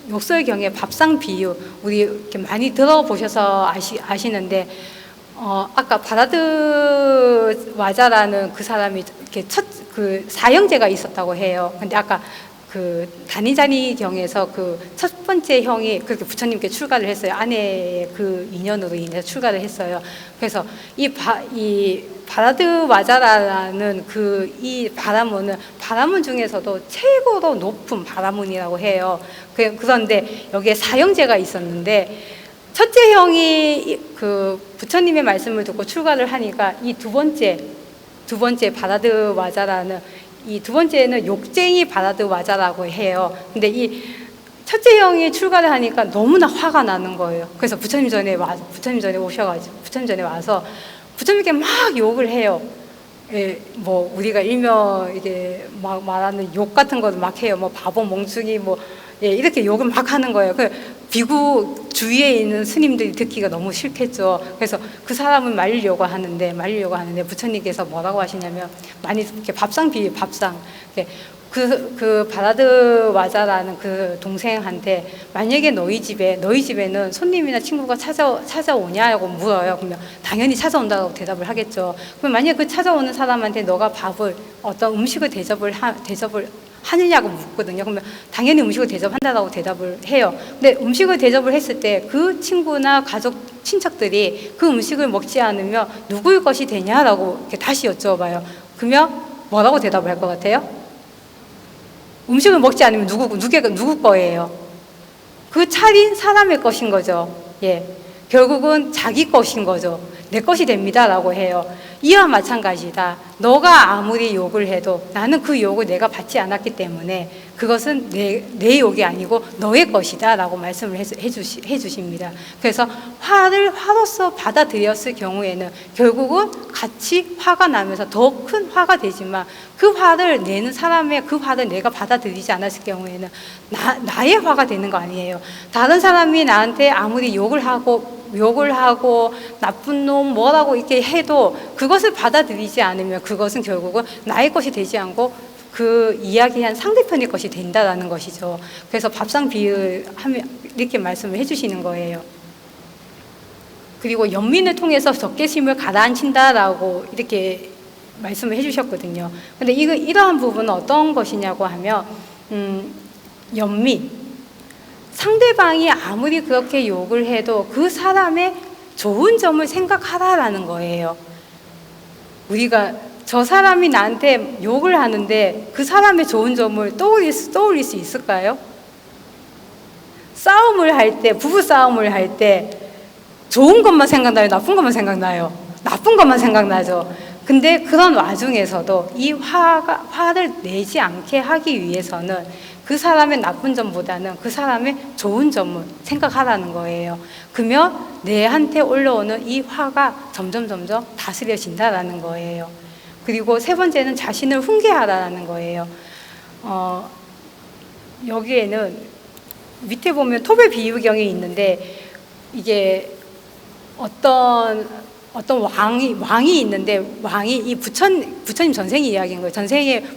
욕설경의 밥상 비유 우리 이렇게 많이 들어보셔서 아시는데 아까 바라드 와자라는 그 사람이 이렇게 그 사형제가 있었다고 해요. 근데 아까 그 다니자니 경에서 그 첫 번째 형이 그렇게 부처님께 출가를 했어요. 아내의 그 인연으로 인해서 출가를 했어요. 그래서 이 바라드 와자라는 이 바라문은 바라문 중에서도 최고로 높은 바라문이라고 해요. 그런데 여기에 사형제가 있었는데 첫째 형이 그 부처님의 말씀을 듣고 출가를 하니까 이 두 번째 바라드 와자라는 이 두 번째는 욕쟁이 바라드 와자라고 해요. 근데 이 첫째 형이 출가를 하니까 너무나 화가 나는 거예요. 그래서 부처님 전에 와서 부처님께 막 욕을 해요. 예, 뭐 우리가 일명 이게 막 말하는 욕 같은 것도 막 해요. 뭐 바보, 멍충이, 뭐 예, 이렇게 욕을 막 하는 거예요. 비구 주위에 있는 스님들이 듣기가 너무 싫겠죠. 그래서 그 사람을 말리려고 하는데 부처님께서 뭐라고 하시냐면 많이 이렇게 밥상 비유, 밥상. 그 바라드 와자라는 그 동생한테 만약에 너희 집에는 손님이나 친구가 찾아오냐고 물어요. 그러면 당연히 찾아온다고 대답을 하겠죠. 그럼 만약에 그 찾아오는 사람한테 너가 어떤 음식을 대접을 하느냐고 묻거든요. 그러면 당연히 음식을 대접한다고 대답을 해요. 근데 음식을 대접을 했을 때 그 친구나 가족, 친척들이 그 음식을 먹지 않으면 누구의 것이 되냐라고 이렇게 다시 여쭤봐요. 그러면 뭐라고 대답을 할 것 같아요? 음식을 먹지 않으면 누구 거예요? 그 차린 사람의 것인 거죠. 예. 결국은 자기 것인 거죠. 내 것이 됩니다라고 해요. 이와 마찬가지다. 너가 아무리 욕을 해도 나는 그 욕을 내가 받지 않았기 때문에 그것은 내 욕이 아니고 너의 것이다 라고 말씀을 해주십니다. 그래서 화로서 받아들였을 경우에는 결국은 같이 화가 나면서 더 큰 화가 되지만 그 화를 내는 사람의 그 화를 내가 받아들이지 않았을 경우에는 나의 화가 되는 거 아니에요. 다른 사람이 나한테 아무리 욕을 하고 나쁜 놈 뭐라고 이렇게 해도 그것을 받아들이지 않으면 그것은 결국은 나의 것이 되지 않고 그 이야기한 상대편의 것이 된다라는 것이죠. 그래서 밥상 비유를 하면 이렇게 말씀을 해주시는 거예요. 그리고 연민을 통해서 적개심을 가라앉힌다라고 이렇게 말씀을 해주셨거든요. 근데 이러한 부분은 어떤 것이냐고 하면 연민, 상대방이 아무리 그렇게 욕을 해도 그 사람의 좋은 점을 생각하라라는 거예요. 우리가 저 사람이 나한테 욕을 하는데 그 사람의 좋은 점을 떠올릴 수 있을까요? 부부 싸움을 할 때 좋은 것만 생각나요? 나쁜 것만 생각나요? 나쁜 것만 생각나죠. 근데 그런 와중에서도 이 화를 내지 않게 하기 위해서는 그 사람의 나쁜 점보다는 그 사람의 좋은 점을 생각하라는 거예요. 그러면 내한테 올라오는 이 화가 점점 다스려진다라는 거예요. 그리고 세 번째는 자신을 훈계하라는 거예요. 여기에는 밑에 보면 토배 비유경이 있는데 이게 어떤 왕이 있는데 왕이 이 부처님 전생 이야기인 거예요.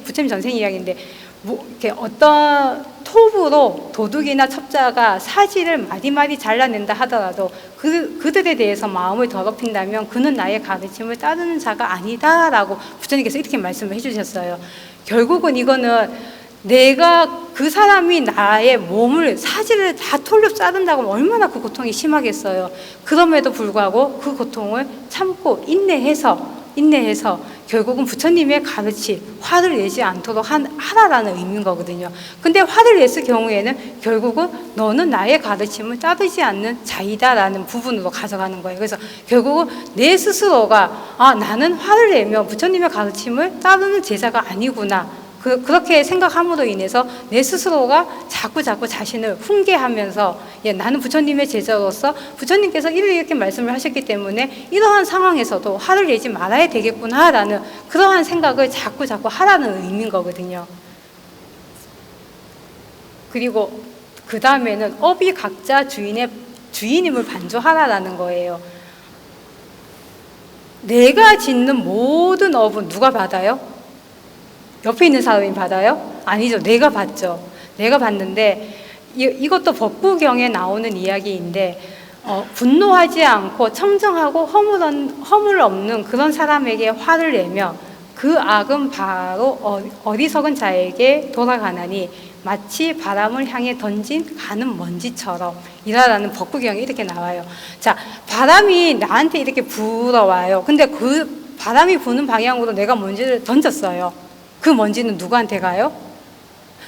부처님 전생 이야기인데 이렇게 어떤 톱으로 도둑이나 첩자가 사지를 마디마디 잘라낸다 하더라도 그들에 대해서 마음을 더럽힌다면 그는 나의 가르침을 따르는 자가 아니다라고 부처님께서 이렇게 말씀을 해주셨어요. 결국은 이거는 내가 그 사람이 나의 사지를 다 톨로 자른다고 하면 얼마나 그 고통이 심하겠어요. 그럼에도 불구하고 그 고통을 참고 인내해서 결국은 부처님의 가르침, 화를 내지 않도록 하라라는 의미인 거거든요. 근데 화를 냈을 경우에는 결국은 너는 나의 가르침을 따르지 않는 자이다라는 부분으로 가져가는 거예요. 그래서 결국은 내 스스로가 나는 화를 내면 부처님의 가르침을 따르는 제자가 아니구나. 그렇게 생각함으로 인해서 내 스스로가 자꾸 자신을 훈계하면서 나는 부처님의 제자로서 부처님께서 이렇게 말씀을 하셨기 때문에 이러한 상황에서도 화를 내지 말아야 되겠구나라는 그러한 생각을 자꾸 하라는 의미인 거거든요. 그리고 그 다음에는 업이 각자 주인임을 반조하라라는 거예요. 내가 짓는 모든 업은 누가 받아요? 옆에 있는 사람이 받아요? 아니죠. 내가 받죠. 내가 받는데 이것도 법구경에 나오는 이야기인데 분노하지 않고 청정하고 허물 없는 그런 사람에게 화를 내며 그 악은 바로 어리석은 자에게 돌아가나니 마치 바람을 향해 던진 가는 먼지처럼 이라라는 법구경에 이렇게 나와요. 자, 바람이 나한테 이렇게 불어와요. 근데 그 바람이 부는 방향으로 내가 먼지를 던졌어요. 그 먼지는 누구한테 가요?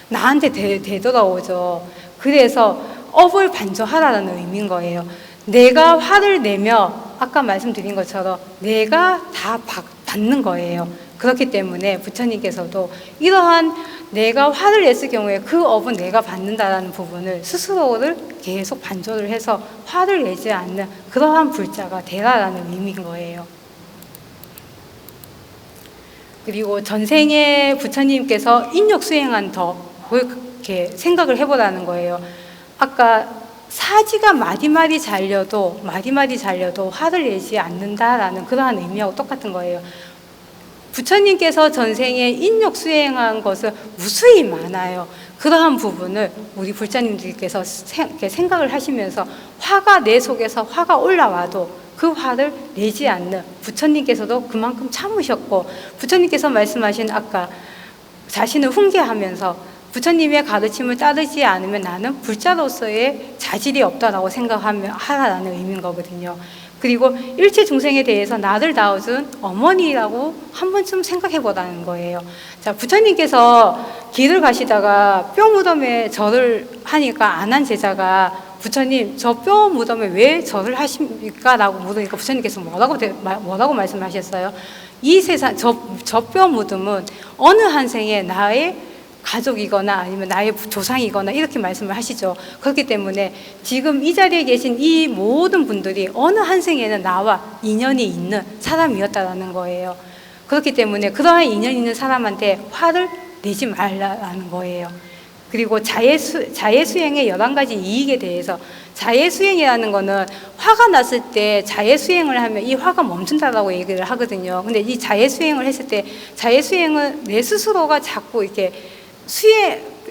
나한테 되돌아오죠. 그래서 업을 반조하라는 의미인 거예요. 내가 화를 내며 아까 말씀드린 것처럼 내가 다 받는 거예요. 그렇기 때문에 부처님께서도 이러한 내가 화를 냈을 경우에 그 업은 내가 받는다라는 부분을 스스로를 계속 반조를 해서 화를 내지 않는 그러한 불자가 되라라는 의미인 거예요. 그리고 전생에 부처님께서 인욕 수행한 덕을 이렇게 생각을 해보라는 거예요. 아까 사지가 마디마디 잘려도 화를 내지 않는다라는 그러한 의미하고 똑같은 거예요. 부처님께서 전생에 인욕 수행한 것은 무수히 많아요. 그러한 부분을 우리 불자님들께서 생각을 하시면서 화가 내 속에서 화가 올라와도 그 화를 내지 않는 부처님께서도 그만큼 참으셨고, 부처님께서 말씀하신 아까 자신을 훈계하면서 부처님의 가르침을 따르지 않으면 나는 불자로서의 자질이 없다라고 생각하라는 의미인 거거든요. 그리고 일체 중생에 대해서 나를 낳아준 어머니라고 한 번쯤 생각해보라는 거예요. 자, 부처님께서 길을 가시다가 뼈 무덤에 절을 하니까 안 한 제자가 부처님, 저 뼈 무덤에 왜 절을 하십니까? 라고 물으니까 부처님께서 뭐라고 말씀하셨어요? 이 세상, 저 뼈 무덤은 어느 한 생에 나의 가족이거나 아니면 나의 조상이거나 이렇게 말씀을 하시죠. 그렇기 때문에 지금 이 자리에 계신 이 모든 분들이 어느 한 생에는 나와 인연이 있는 사람이었다라는 거예요. 그렇기 때문에 그러한 인연 있는 사람한테 화를 내지 말라는 거예요. 그리고 자해수행의 11가지 이익에 대해서, 자해수행이라는 거는 화가 났을 때 자해수행을 하면 이 화가 멈춘다라고 얘기를 하거든요. 근데 이 자해수행을 했을 때 자해수행은 내 스스로가 자꾸 이렇게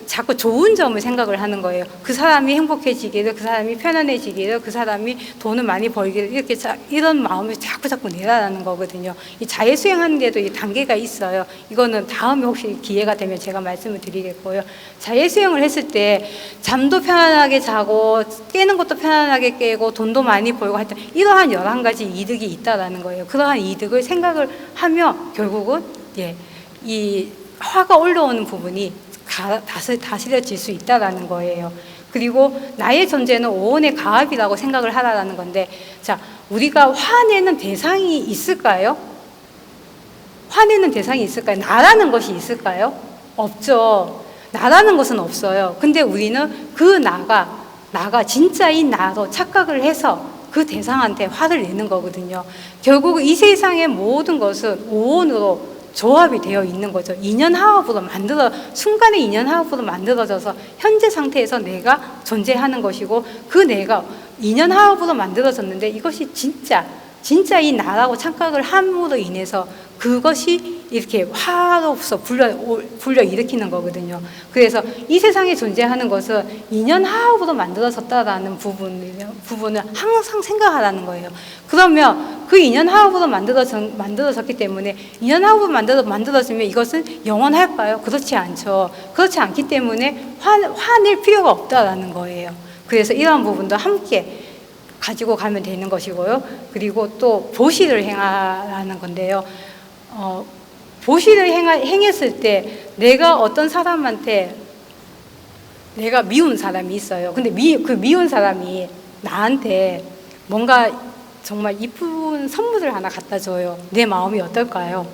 자꾸 좋은 점을 생각을 하는 거예요. 그 사람이 행복해지기를, 그 사람이 편안해지기를, 그 사람이 돈을 많이 벌기를, 이렇게 이런 마음을 자꾸 내라라는 거거든요. 이 자해수행하는 데도 이 단계가 있어요. 이거는 다음에 혹시 기회가 되면 제가 말씀을 드리겠고요. 자해수행을 했을 때 잠도 편안하게 자고 깨는 것도 편안하게 깨고 돈도 많이 벌고 하여튼 이러한 11가지 이득이 있다라는 거예요. 그러한 이득을 생각을 하며 결국은 이 화가 올라오는 부분이 다스려질 수 있다라는 거예요. 그리고 나의 존재는 오온의 가압이라고 생각을 하라는 건데, 자, 우리가 화내는 대상이 있을까요? 화내는 대상이 있을까요? 나라는 것이 있을까요? 없죠. 나라는 것은 없어요. 근데 우리는 그 나가 진짜인 나로 착각을 해서 그 대상한테 화를 내는 거거든요. 결국 이 세상의 모든 것은 오온으로 조합이 되어 있는 거죠. 순간의 인연하합으로 만들어져서 현재 상태에서 내가 존재하는 것이고, 그 내가 인연하합으로 만들어졌는데 이것이 진짜 이 나라고 착각을 함으로 인해서 그것이 이렇게 화로서 불려 일으키는 거거든요. 그래서 이 세상에 존재하는 것은 인연하합으로 만들어졌다라는 부분을 항상 생각하라는 거예요. 그러면 그 인연하합으로 만들어졌기 때문에 인연하합으로 만들어지면 이것은 영원할까요? 그렇지 않죠. 그렇지 않기 때문에 화낼 필요가 없다라는 거예요. 그래서 이러한 부분도 함께 가지고 가면 되는 것이고요. 그리고 또 보시를 행하라는 건데요. 보시를 행했을 때 내가 어떤 사람한테 내가 미운 사람이 있어요. 근데 그 미운 사람이 나한테 뭔가 정말 이쁜 선물을 하나 갖다 줘요. 내 마음이 어떨까요?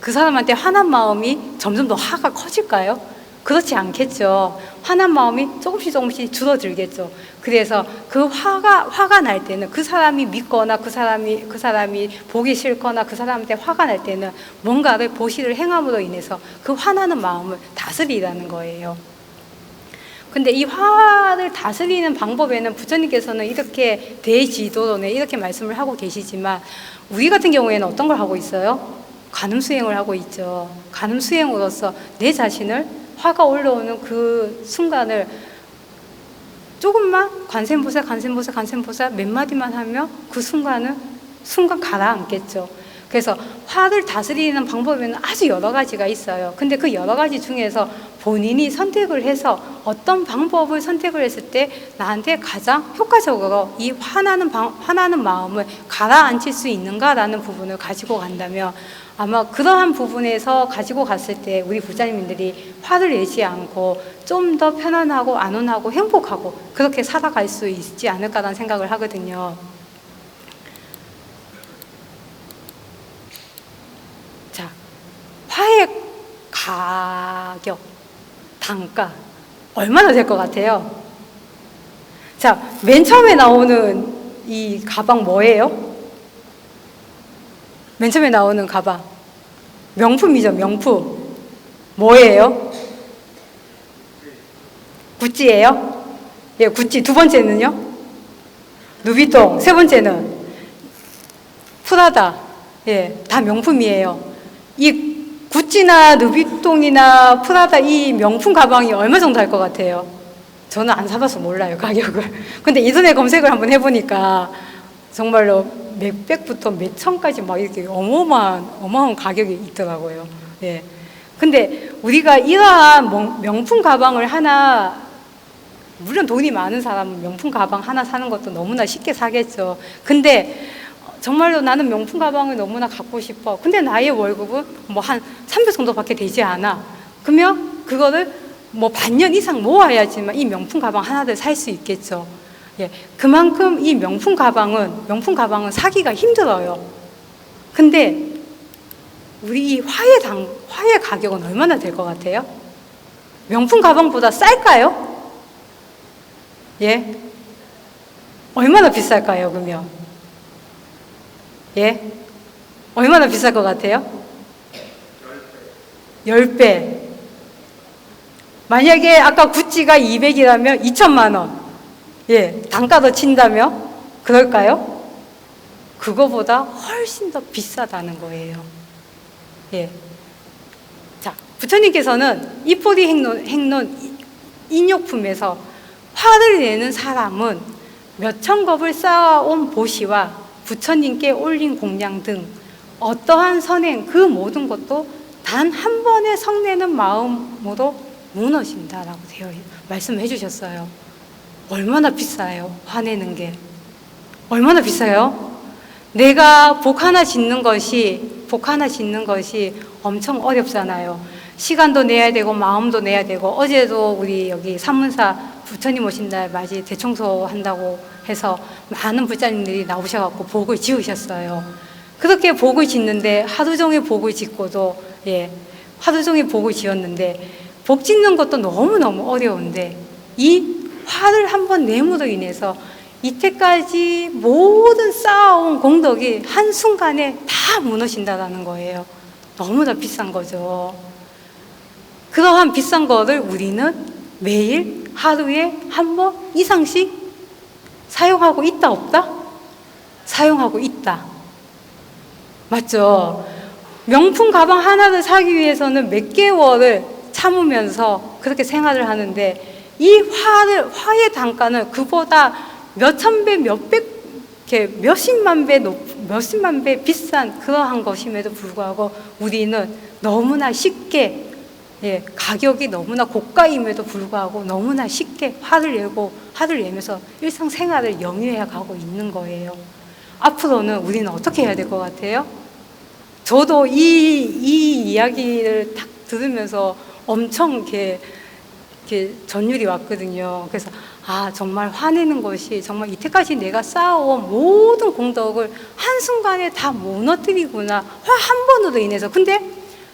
그 사람한테 화난 마음이 점점 더 화가 커질까요? 그렇지 않겠죠. 화난 마음이 조금씩 줄어들겠죠. 그래서 그 화가 날 때는 그 사람이 믿거나 그 사람이 보기 싫거나 그 사람한테 화가 날 때는 뭔가를 보시를 행함으로 인해서 그 화나는 마음을 다스리라는 거예요. 근데 이 화를 다스리는 방법에는 부처님께서는 이렇게 대지도론에 이렇게 말씀을 하고 계시지만, 우리 같은 경우에는 어떤 걸 하고 있어요? 간음수행을 하고 있죠. 간음수행으로서 내 자신을 화가 올라오는 그 순간을 조금만 관세음보살 몇 마디만 하면 그 순간 가라앉겠죠. 그래서 화를 다스리는 방법에는 아주 여러 가지가 있어요. 근데 그 여러 가지 중에서 본인이 선택을 해서 어떤 방법을 선택을 했을 때 나한테 가장 효과적으로 이 화나는 마음을 가라앉힐 수 있는가라는 부분을 가지고 간다면 아마 그러한 부분에서 가지고 갔을 때 우리 부자님들이 화를 내지 않고 좀 더 편안하고 안온하고 행복하고 그렇게 살아갈 수 있지 않을까라는 생각을 하거든요. 자, 화의 가격, 단가 얼마나 될 것 같아요? 자, 맨 처음에 나오는 이 가방 뭐예요? 맨 처음에 나오는 가방 명품이죠. 명품 뭐예요? 구찌예요? 예, 구찌. 두 번째는요? 루비통. 세 번째는 프라다. 예, 다 명품이에요. 이 구찌나 루비통이나 프라다 이 명품 가방이 얼마 정도 할 것 같아요? 저는 안 사봐서 몰라요, 가격을. 근데 인터넷 검색을 한번 해보니까 정말로 몇백부터 몇천까지 막 이렇게 어마어마한 가격이 있더라고요. 예. 근데 우리가 이러한 명품 가방을 하나, 물론 돈이 많은 사람은 명품 가방 하나 사는 것도 너무나 쉽게 사겠죠. 근데 정말로 나는 명품 가방을 너무나 갖고 싶어. 근데 나의 월급은 뭐 한 300 정도밖에 되지 않아. 그러면 그거를 뭐 반년 이상 모아야지만 이 명품 가방 하나를 살 수 있겠죠. 예, 그만큼 이 명품 가방은 사기가 힘들어요. 근데 우리 이 화의 가격은 얼마나 될 것 같아요? 명품 가방보다 쌀까요? 예? 얼마나 비쌀까요, 그러면? 예? 얼마나 비쌀 것 같아요? 10배. 만약에 아까 구찌가 200이라면 2천만 원. 예, 단가도 친다면 그럴까요? 그거보다 훨씬 더 비싸다는 거예요. 예. 자, 부처님께서는 이포리 행론 인욕품에서 화를 내는 사람은 몇천 겁을 쌓아온 보시와 부처님께 올린 공양 등 어떠한 선행 그 모든 것도 단 한 번에 성내는 마음으로 무너진다라고 말씀해 주셨어요. 얼마나 비싸요? 화내는 게 얼마나 비싸요? 내가 복 하나 짓는 것이 엄청 어렵잖아요. 시간도 내야 되고 마음도 내야 되고, 어제도 우리 여기 산문사 부처님 오신 날 맞이 대청소 한다고 해서 많은 부자님들이 나오셔갖고 복을 지으셨어요. 그렇게 복을 짓는데 하루 종일 복을 짓고도, 예, 하루 종일 복을 지었는데 복 짓는 것도 너무너무 어려운데 이 화를 한번 내므로 인해서 이때까지 모든 쌓아온 공덕이 한순간에 다 무너진다는 거예요. 너무나 비싼 거죠. 그러한 비싼 거를 우리는 매일 하루에 한 번 이상씩 사용하고 있다 없다? 사용하고 있다. 맞죠? 명품 가방 하나를 사기 위해서는 몇 개월을 참으면서 그렇게 생활을 하는데 이 화의 단가는 그보다 몇천 배, 몇십만 배 비싼 그러한 것임에도 불구하고 우리는 너무나 쉽게, 예, 가격이 너무나 고가임에도 불구하고 너무나 쉽게 화를 내면서 일상생활을 영위해 가고 있는 거예요. 앞으로는 우리는 어떻게 해야 될 것 같아요? 저도 이 이야기를 딱 들으면서 엄청 이렇게 전율이 왔거든요. 그래서 정말 화내는 것이 정말 이때까지 내가 쌓아온 모든 공덕을 한순간에 다 무너뜨리구나. 화 한 번으로 인해서. 근데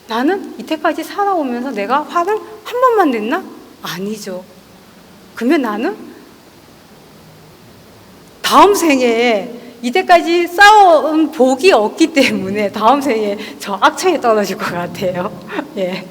나는 이때까지 살아오면서 내가 화를 한 번만 냈나? 아니죠. 그러면 나는 다음 생에 이때까지 쌓아온 복이 없기 때문에 다음 생에 저 악처에 떨어질 것 같아요. 예.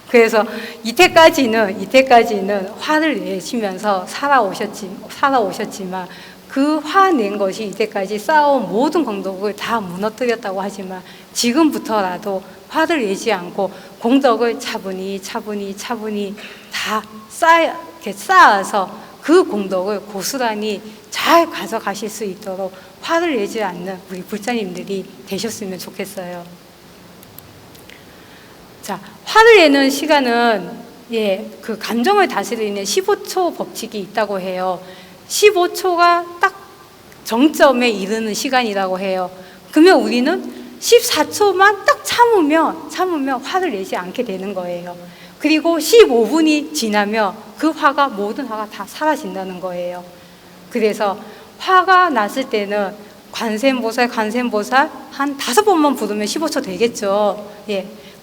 그래서 이때까지는 화를 내시면서 살아오셨지만 그 화낸 것이 이때까지 쌓아온 모든 공덕을 다 무너뜨렸다고 하지만 지금부터라도 화를 내지 않고 공덕을 차분히 다 쌓아서 그 공덕을 고스란히 잘 가져가실 수 있도록 화를 내지 않는 우리 불자님들이 되셨으면 좋겠어요. 자, 화를 내는 시간은 그 감정을 다스리는 15초 법칙이 있다고 해요. 15초가 딱 정점에 이르는 시간이라고 해요. 그러면 우리는 14초만 딱 참으면 화를 내지 않게 되는 거예요. 그리고 15분이 지나면 그 화가, 모든 화가 다 사라진다는 거예요. 그래서 화가 났을 때는 관세음보살 한 5번만 부르면 15초 되겠죠.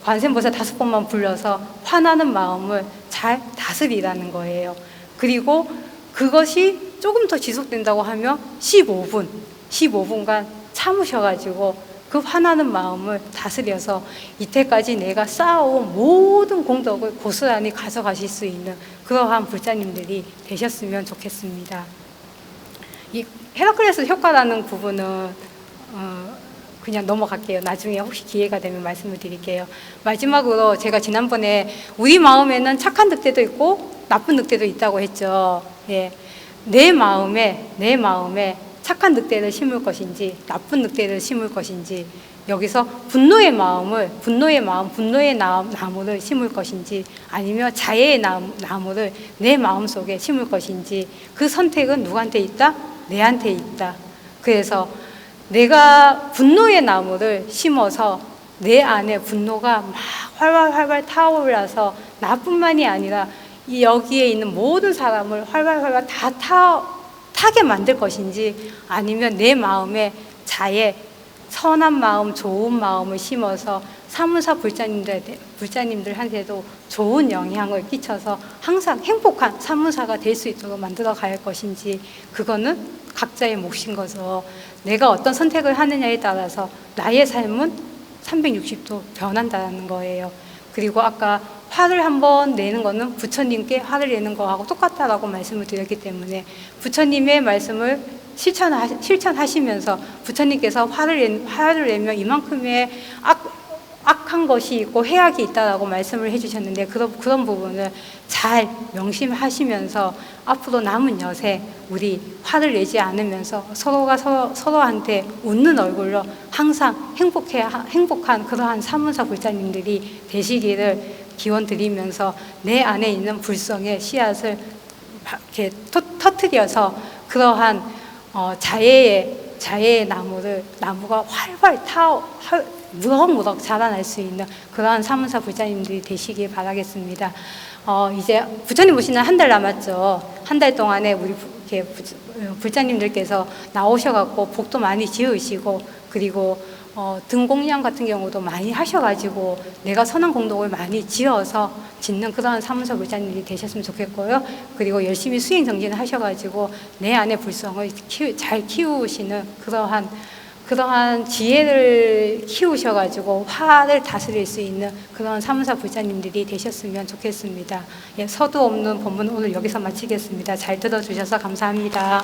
관세음보살 5번만 불러서 화나는 마음을 잘 다스리라는 거예요. 그리고 그것이 조금 더 지속된다고 하면 15분간 참으셔가지고 그 화나는 마음을 다스려서 이때까지 내가 쌓아온 모든 공덕을 고스란히 가져가실 수 있는 그러한 불자님들이 되셨으면 좋겠습니다. 이 헤라클레스 효과라는 부분은 그냥 넘어갈게요. 나중에 혹시 기회가 되면 말씀을 드릴게요. 마지막으로 제가 지난번에 우리 마음에는 착한 늑대도 있고 나쁜 늑대도 있다고 했죠. 내 마음에 착한 늑대를 심을 것인지 나쁜 늑대를 심을 것인지, 여기서 분노의 나무를 심을 것인지 아니면 자애의 나무를 내 마음속에 심을 것인지, 그 선택은 누구한테 있다? 내한테 있다. 그래서 내가 분노의 나무를 심어서 내 안에 분노가 막 활활 타오르서 나뿐만이 아니라 여기에 있는 모든 사람을 활활 다 타게 만들 것인지, 아니면 내 마음에 자애, 선한 마음, 좋은 마음을 심어서 사문사 불자님들한테도 좋은 영향을 끼쳐서 항상 행복한 사문사가 될 수 있도록 만들어 갈 것인지, 그거는 각자의 몫인 거죠. 내가 어떤 선택을 하느냐에 따라서 나의 삶은 360도 변한다는 거예요. 그리고 아까 화를 한번 내는 거는 부처님께 화를 내는 거하고 똑같다라고 말씀을 드렸기 때문에, 부처님의 말씀을 실천하시면서 부처님께서 화를 내면 이만큼의 악한 것이 있고 해악이 있다라고 말씀을 해주셨는데, 그런 부분을 잘 명심하시면서 앞으로 남은 여세 우리 화를 내지 않으면서 서로가 서로한테 웃는 얼굴로 항상 행복한 그러한 사문사 불자님들이 되시기를 기원드리면서, 내 안에 있는 불성의 씨앗을 이렇게 터뜨려서 그러한 자애의 나무가 활활 무럭무럭 자라날 수 있는 그러한 사문사 불자님들이 되시길 바라겠습니다. 이제 부처님 오시는 한 달 남았죠. 한 달 동안에 우리 불자님들께서 나오셔갖고 복도 많이 지으시고, 그리고 등공양 같은 경우도 많이 하셔가지고 내가 선한 공덕을 많이 지어서 짓는 그러한 사문사 불자님들이 되셨으면 좋겠고요. 그리고 열심히 수행 정진을 하셔가지고 내 안의 불성을 잘 키우시는 그러한 지혜를 키우셔가지고 화를 다스릴 수 있는 그런 사문사 불자님들이 되셨으면 좋겠습니다. 서두 없는 본문 오늘 여기서 마치겠습니다. 잘 들어주셔서 감사합니다.